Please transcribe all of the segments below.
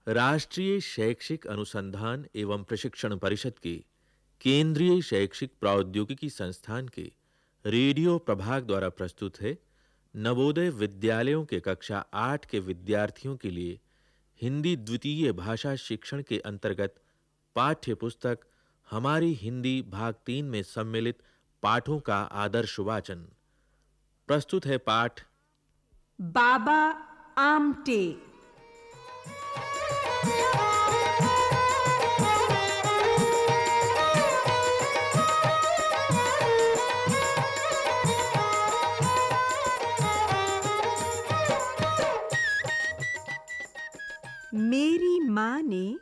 राष्ट्रीय शैक्षिक अनुसंधान एवं प्रशिक्षण परिषद के केंद्रीय शैक्षिक प्रौद्योगिकी संस्थान के रेडियो प्रभाग द्वारा प्रस्तुत है नवोदय विद्यालयों के कक्षा 8 के विद्यार्थियों के लिए हिंदी द्वितीय भाषा शिक्षण के अंतर्गत पाठ्य पुस्तक हमारी हिंदी भाग 3 में सम्मिलित पाठों का आदर्श वाचन। प्रस्तुत है पाठ बाबा आमटे। मेरी माँ ने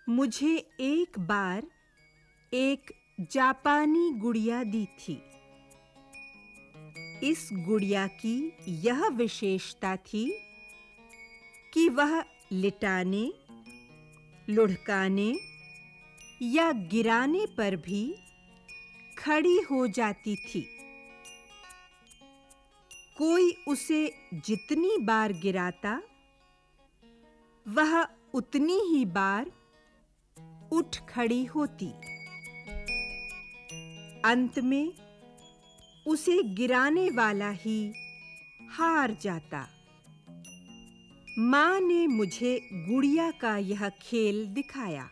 मुझे एक बार एक जापानी गुड़िया दी थी। इस गुड़िया की यह विशेषता थी कि वह लिटाने, लुढ़काने या गिराने पर भी खड़ी हो जाती थी। कोई उसे जितनी बार गिराता, वह उतनी ही बार उठ खड़ी होती। अंत में उसे गिराने वाला ही हार जाता। माँ ने मुझे गुड़िया का यह खेल दिखाया।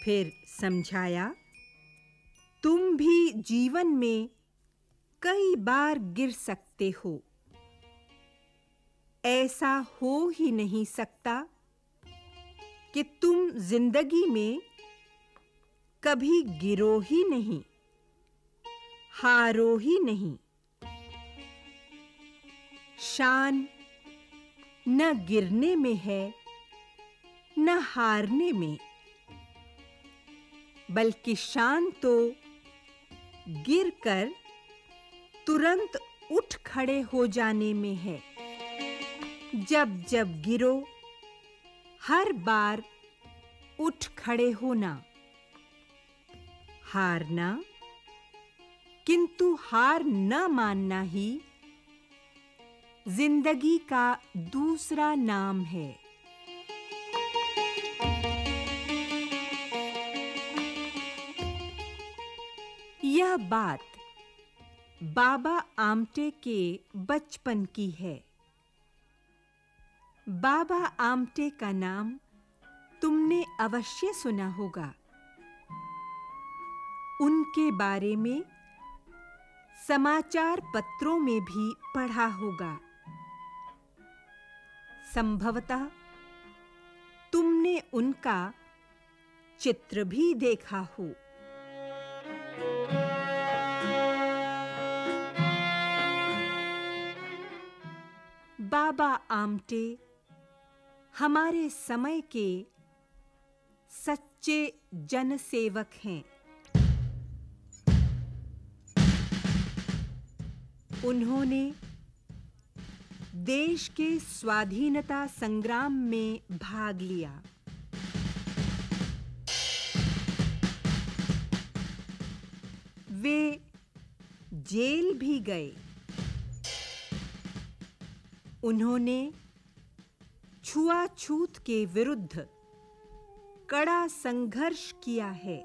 फिर समझाया, तुम भी जीवन में कई बार गिर सकते हो। ऐसा हो ही नहीं सकता कि तुम जिंदगी में कभी गिरो ही नहीं, हारो ही नहीं। शान न गिरने में है, न हारने में, बल्कि शान तो गिरकर तुरंत उठ खड़े हो जाने में है। जब जब गिरो, हर बार उठ खड़े होना। हारना, किंतु हार न मानना ही जिंदगी का दूसरा नाम है। यह बात बाबा आमटे के बचपन की है। बाबा आमटे का नाम तुमने अवश्य सुना होगा। उनके बारे में समाचार पत्रों में भी पढ़ा होगा। संभवतः तुमने उनका चित्र भी देखा हो। बाबा आमटे हमारे समय के सच्चे जनसेवक हैं। उन्होंने देश के स्वाधीनता संग्राम में भाग लिया। वे जेल भी गए। उन्होंने छुआछूत के विरुद्ध कड़ा संघर्ष किया है।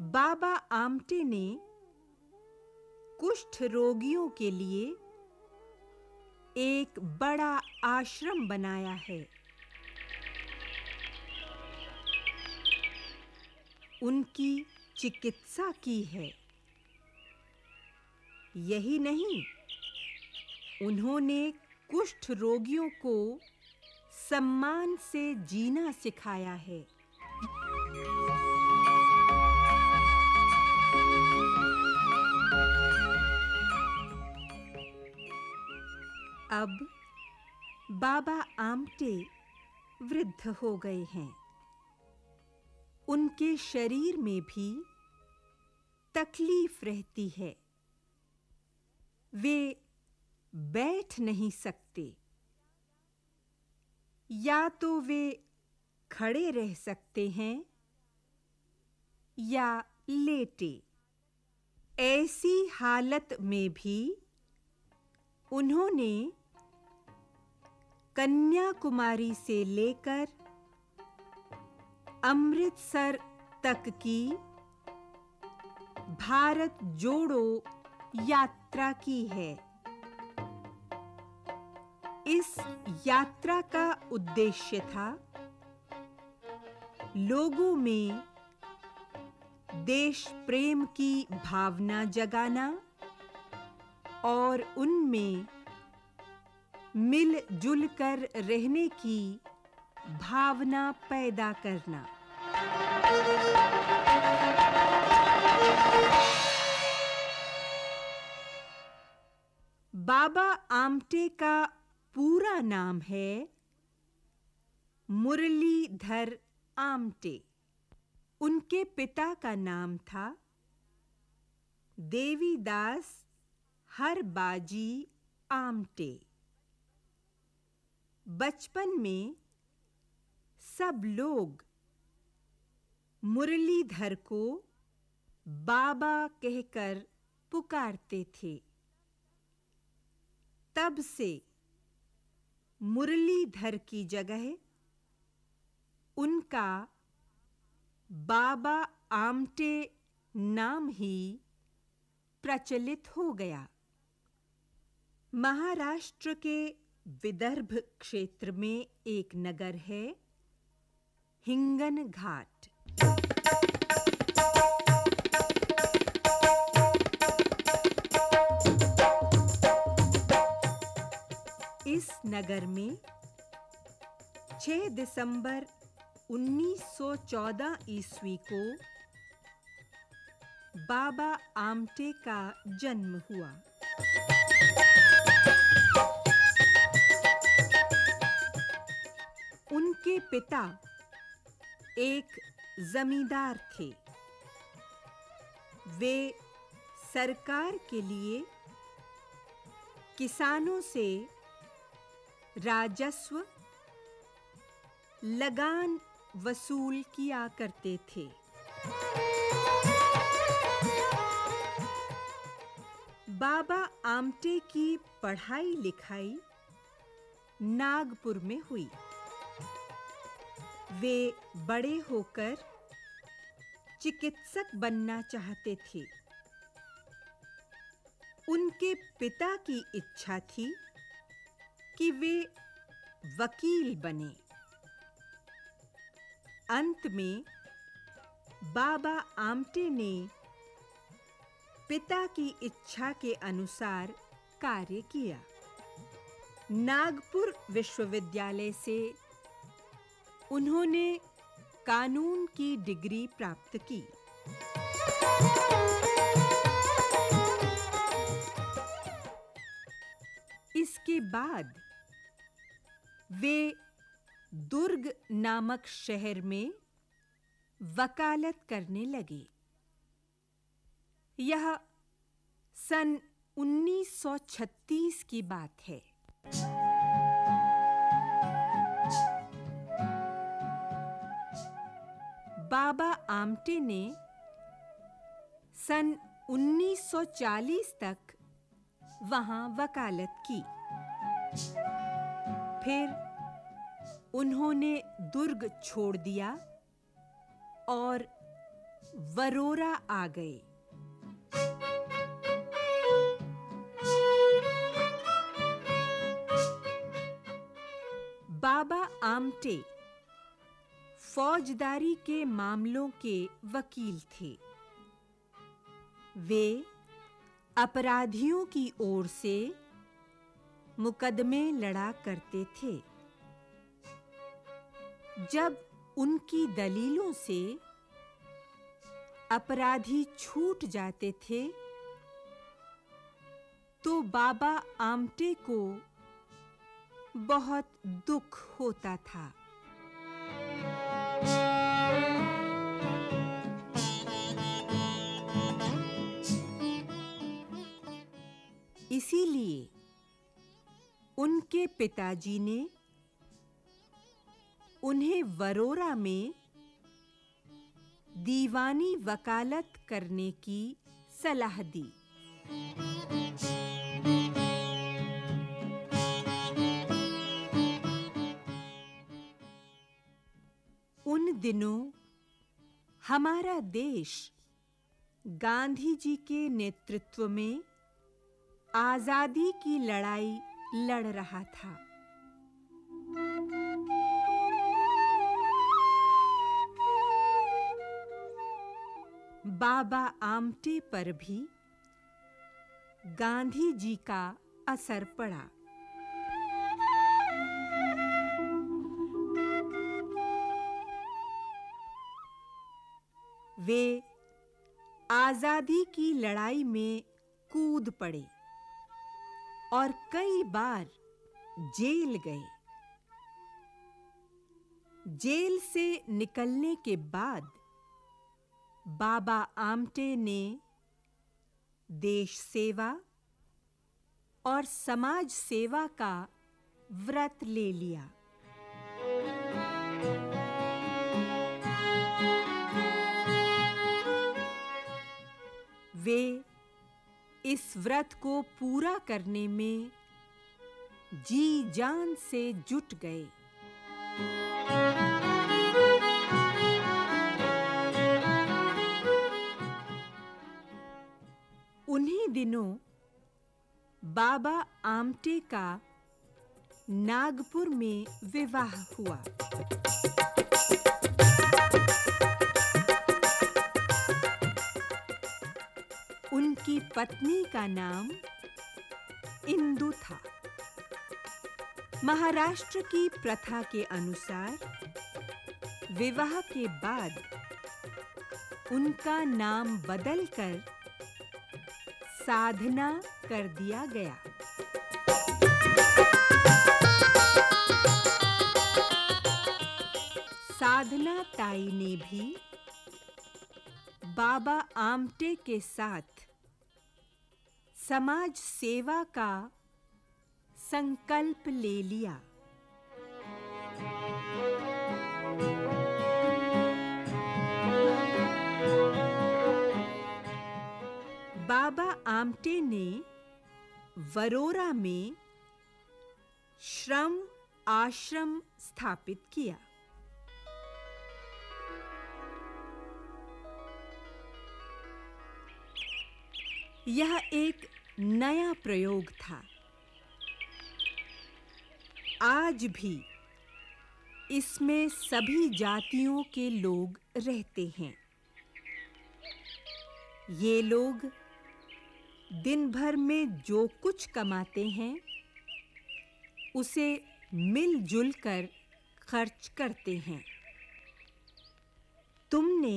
बाबा आमटे ने कुष्ठ रोगियों के लिए एक बड़ा आश्रम बनाया है। उनकी चिकित्सा की है। यही नहीं, उन्होंने कुष्ठ रोगियों को सम्मान से जीना सिखाया है। अब बाबा आमटे वृद्ध हो गए हैं। उनके शरीर में भी तकलीफ रहती है। वे बैठ नहीं सकते। या तो वे खड़े रह सकते हैं या लेटे। ऐसी हालत में भी उन्होंने कन्याकुमारी से लेकर अमृतसर तक की भारत जोड़ो यात्रा की है। इस यात्रा का उद्देश्य था लोगों में देश प्रेम की भावना जगाना और उनमें मिलजुल कर रहने की भावना पैदा करना। बाबा आमटे का पूरा नाम है मुरलीधर आमटे। उनके पिता का नाम था देवीदास हरबाजी आमटे। बचपन में सब लोग मुरलीधर को बाबा कहकर पुकारते थे। तब से मुरलीधर की जगह उनका बाबा आमटे नाम ही प्रचलित हो गया। महाराष्ट्र के विदर्भ क्षेत्र में एक नगर है हिंगनघाट। इस नगर में 6 दिसंबर 1914 ईस्वी को बाबा आमटे का जन्म हुआ। उनके पिता एक जमींदार थे। वे सरकार के लिए किसानों से राजस्व लगान वसूल किया करते थे। बाबा आमटे की पढ़ाई लिखाई नागपुर में हुई। वे बड़े होकर चिकित्सक बनना चाहते थे। उनके पिता की इच्छा थी कि वे वकील बने। अंत में बाबा आमटे ने पिता की इच्छा के अनुसार कार्य किया। नागपुर विश्वविद्यालय से उन्होंने कानून की डिग्री प्राप्त की। इसके बाद वे दुर्ग नामक शहर में वकालत करने लगे। यह सन 1936 की बात है। बाबा आमटे ने सन 1940 तक वहां वकालत की। फिर उन्होंने दुर्ग छोड़ दिया और वरोरा आ गए। बाबा आमटे फौजदारी के मामलों के वकील थे। वे अपराधियों की ओर से मुकदमे लड़ा करते थे। जब उनकी दलीलों से अपराधी छूट जाते थे तो बाबा आमटे को बहुत दुख होता था। इसीलिए उनके पिताजी ने उन्हें वरोरा में दीवानी वकालत करने की सलाह दी। उन दिनों हमारा देश गांधी जी के नेतृत्व में आजादी की लड़ाई लड़ रहा था। बाबा आमटे पर भी गांधी जी का असर पड़ा। वे आजादी की लड़ाई में कूद पड़े और कई बार जेल गए। जेल से निकलने के बाद बाबा आमटे ने देश सेवा और समाज सेवा का व्रत ले लिया। वे इस व्रत को पूरा करने में जी जान से जुट गए। उन्हीं दिनों बाबा आमटे का नागपुर में विवाह हुआ। उनकी पत्नी का नाम इंदु था। महाराष्ट्र की प्रथा के अनुसार विवाह के बाद उनका नाम बदलकर साधना कर दिया गया। साधना ताई ने भी बाबा आमटे के साथ समाज सेवा का संकल्प ले लिया। बाबा आमटे ने वरोरा में श्रम आश्रम स्थापित किया। यह एक नया प्रयोग था। आज भी इसमें सभी जातियों के लोग रहते हैं। ये लोग दिन भर में जो कुछ कमाते हैं उसे मिलजुल कर खर्च करते हैं। तुमने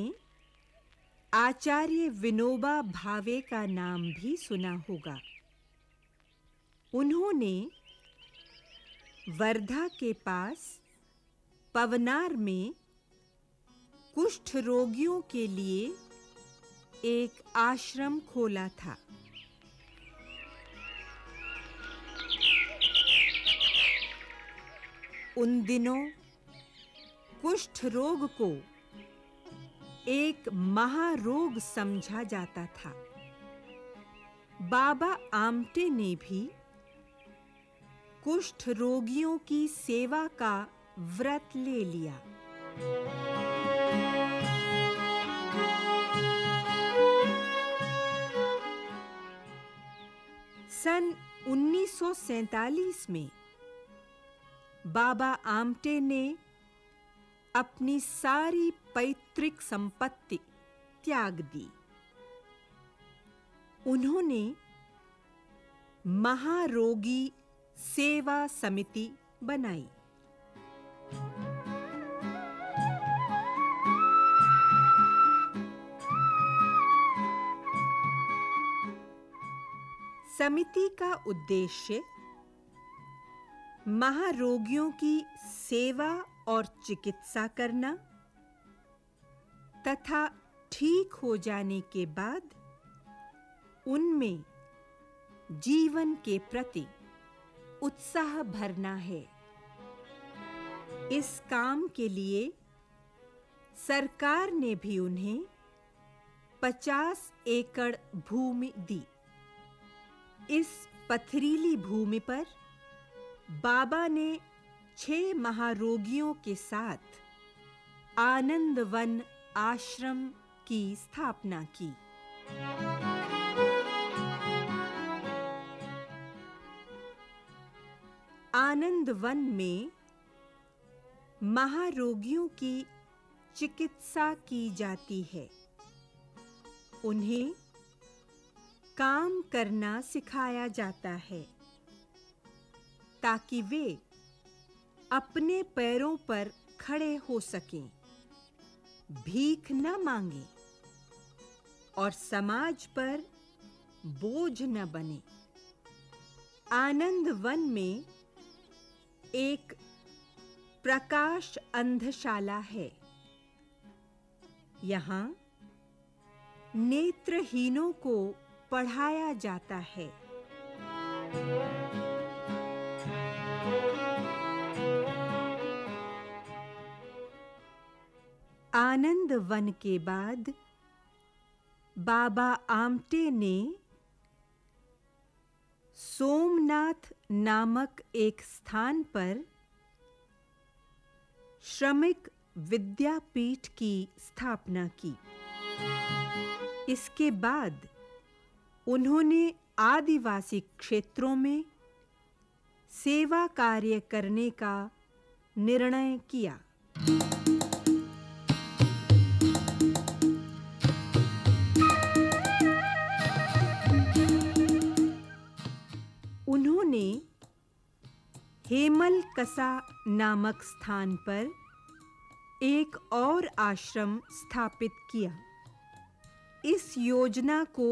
आचार्य विनोबा भावे का नाम भी सुना होगा। उन्होंने वर्धा के पास पवनार में कुष्ठ रोगियों के लिए एक आश्रम खोला था। उन दिनों कुष्ठ रोग को एक महारोग समझा जाता था। बाबा आमटे ने भी कुष्ठ रोगियों की सेवा का व्रत ले लिया। सन 1947 में बाबा आमटे ने अपनी सारी पैतृक संपत्ति त्याग दी। उन्होंने महारोगी सेवा समिति बनाई। समिति का उद्देश्य महारोगियों की सेवा और चिकित्सा करना तथा ठीक हो जाने के बाद उनमें जीवन के प्रति उत्साह भरना है। इस काम के लिए सरकार ने भी उन्हें 50 एकड़ भूमि दी। इस पथरीली भूमि पर बाबा ने 6 महारोगियों के साथ आनंद वन आश्रम की स्थापना की। आनंद वन में महारोगियों की चिकित्सा की जाती है। उन्हें काम करना सिखाया जाता है ताकि वे अपने पैरों पर खड़े हो सकें, भीख न मांगें और समाज पर बोझ न बने। आनंद वन में एक प्रकाश अंधशाला है। यहाँ नेत्रहीनों को पढ़ाया जाता है। आनंद वन के बाद बाबा आमटे ने सोमनाथ नामक एक स्थान पर श्रमिक विद्यापीठ की स्थापना की। इसके बाद उन्होंने आदिवासी क्षेत्रों में सेवा कार्य करने का निर्णय किया। उन्होंने हेमलकसा नामक स्थान पर एक और आश्रम स्थापित किया। इस योजना को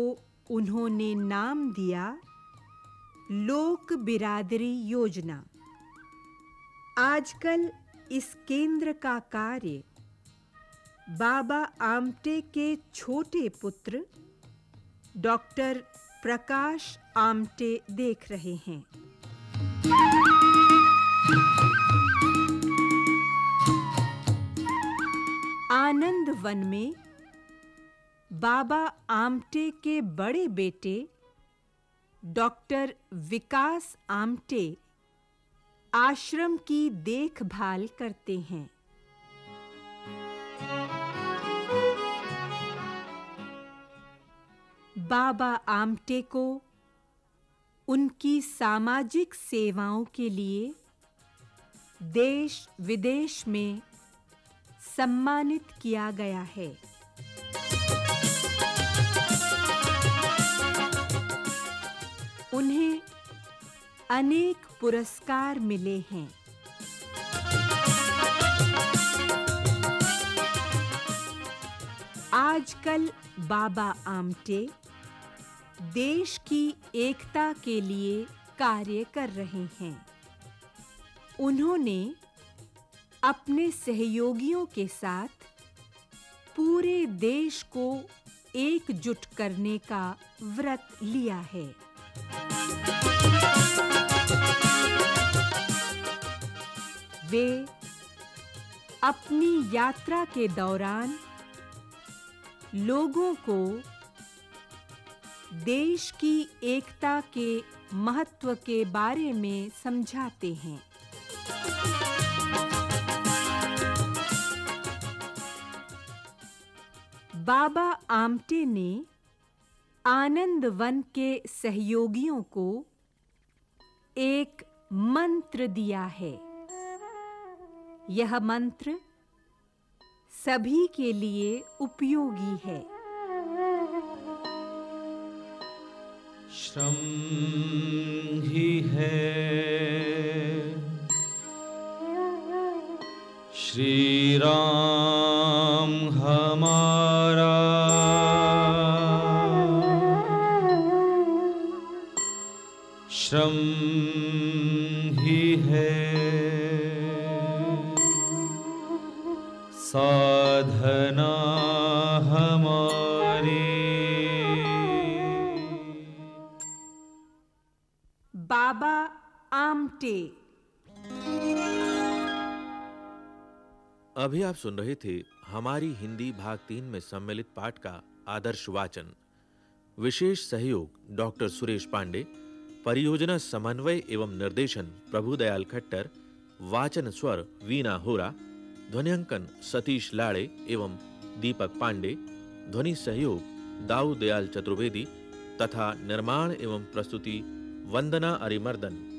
उन्होंने नाम दिया लोक बिरादरी योजना। आजकल इस केंद्र का कार्य बाबा आमटे के छोटे पुत्र डॉक्टर प्रकाश आमटे देख रहे हैं। आनंद वन में बाबा आमटे के बड़े बेटे डॉक्टर विकास आमटे आश्रम की देखभाल करते हैं। बाबा आमटे को उनकी सामाजिक सेवाओं के लिए देश विदेश में सम्मानित किया गया है। उन्हें अनेक पुरस्कार मिले हैं। आजकल बाबा आमटे देश की एकता के लिए कार्य कर रहे हैं। उन्होंने अपने सहयोगियों के साथ पूरे देश को एकजुट करने का व्रत लिया है। वे अपनी यात्रा के दौरान लोगों को देश की एकता के महत्व के बारे में समझाते हैं। बाबा आमटे ने आनंद वन के सहयोगियों को एक मंत्र दिया है। यह मंत्र सभी के लिए उपयोगी है। श्रम ही है श्री राम हमारा, श्रम ही है साधना हमारी। बाबा आमटे। अभी आप सुन रहे थे हमारी हिंदी भाग 3 में सम्मिलित पाठ का आदर्श वाचन। विशेष सहयोग डॉक्टर सुरेश पांडे, परियोजना समन्वय एवं निर्देशन प्रभुदयाल खट्टर, वाचन स्वर वीना होरा, ध्वनियांकन सतीश लाड़े एवं दीपक पांडे, ध्वनि सहयोग दाऊ दयाल चतुर्वेदी तथा निर्माण एवं प्रस्तुति वंदना अरिमर्दन।